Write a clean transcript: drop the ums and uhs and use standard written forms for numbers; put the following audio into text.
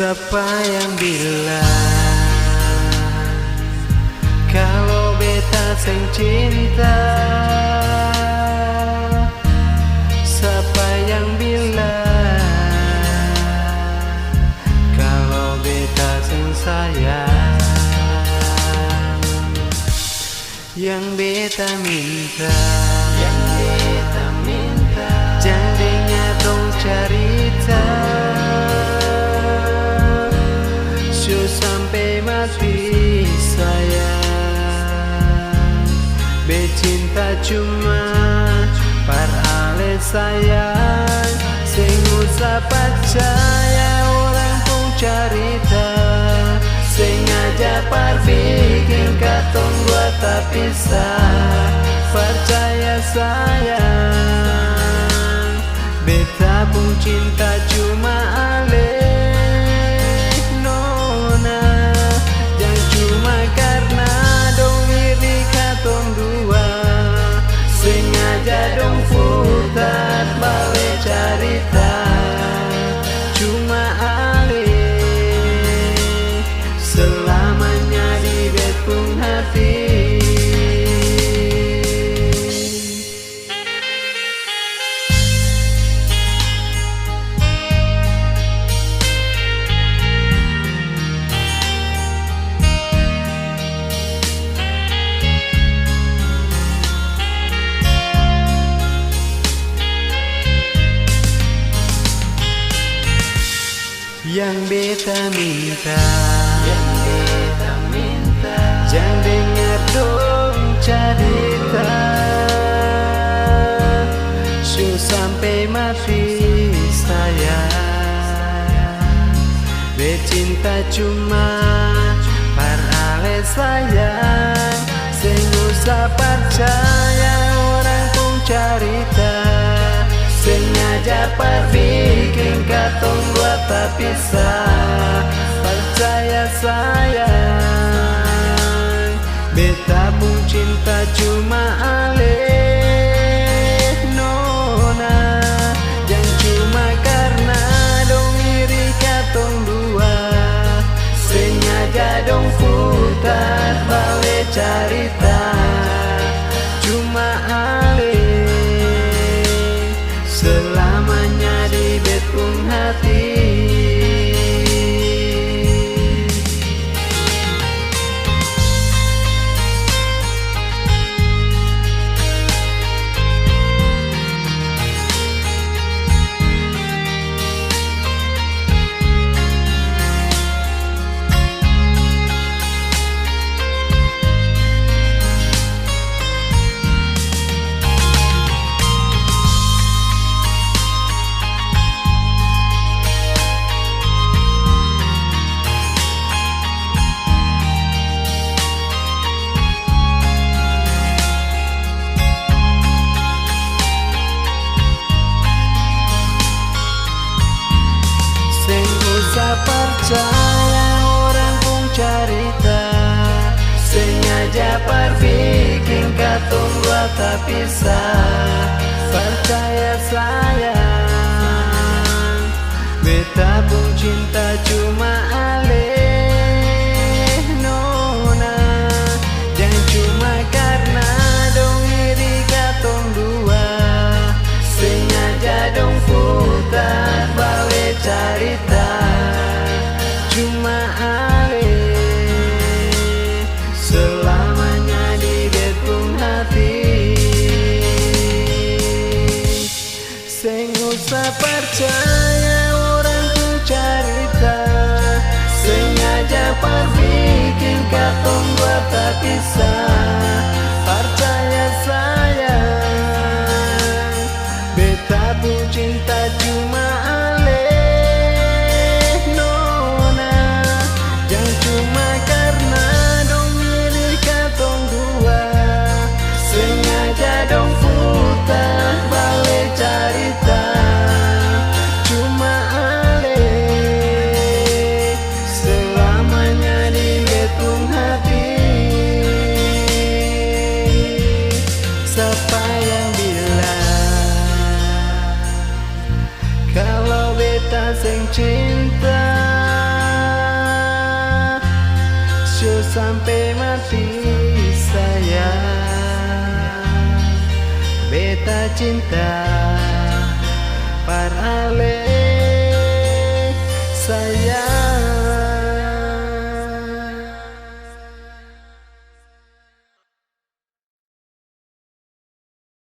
Siapa yang bilang kalau beta sing cinta? Siapa yang bilang kalau beta sing sayang? Yang beta minta, jangan dengar dong cerita sampai mati sayang. Becinta cuma parale sayang. Sing usah percaya orang pun cerita. Sing aja bikin katong dua tak pisah. Percaya sayang, beta pun cinta cuma ale. Dong putar balik cerita cuma alih selamanya di betung hati. Yang beta minta, jangan dengar dong cerita sampai mati sayang. Becinta cuma parale sayang. Sing usah percaya orang pun cerita. Sengaja bikin katong dua tak pisah. Percaya sayang, beta pun cinta cuma alih nona. Jangan cuma karena dong iri katong dua. Sengaja dong putar balik cerita cuma alih selamanya di betung hati. Percaya orang pun cerita. Sengaja bikin katong dua tak pisah. Percaya sayang, beta pun cinta cuma alih nona. Jangan cuma karena dong iri katong dua. Sengaja dong putar balik cerita cuma alih selamanya di betung hati. Sing usah percaya orang pun cerita. Sengaja bikin katong dua tak pisah. Percaya sayang, beta pun cinta cuma dong putar balik cerita cuma alih selamanya di betung hati. Siapa yang bilang kalau beta sing cinta? sampai mati sayang. Beta cinta par ale sayang.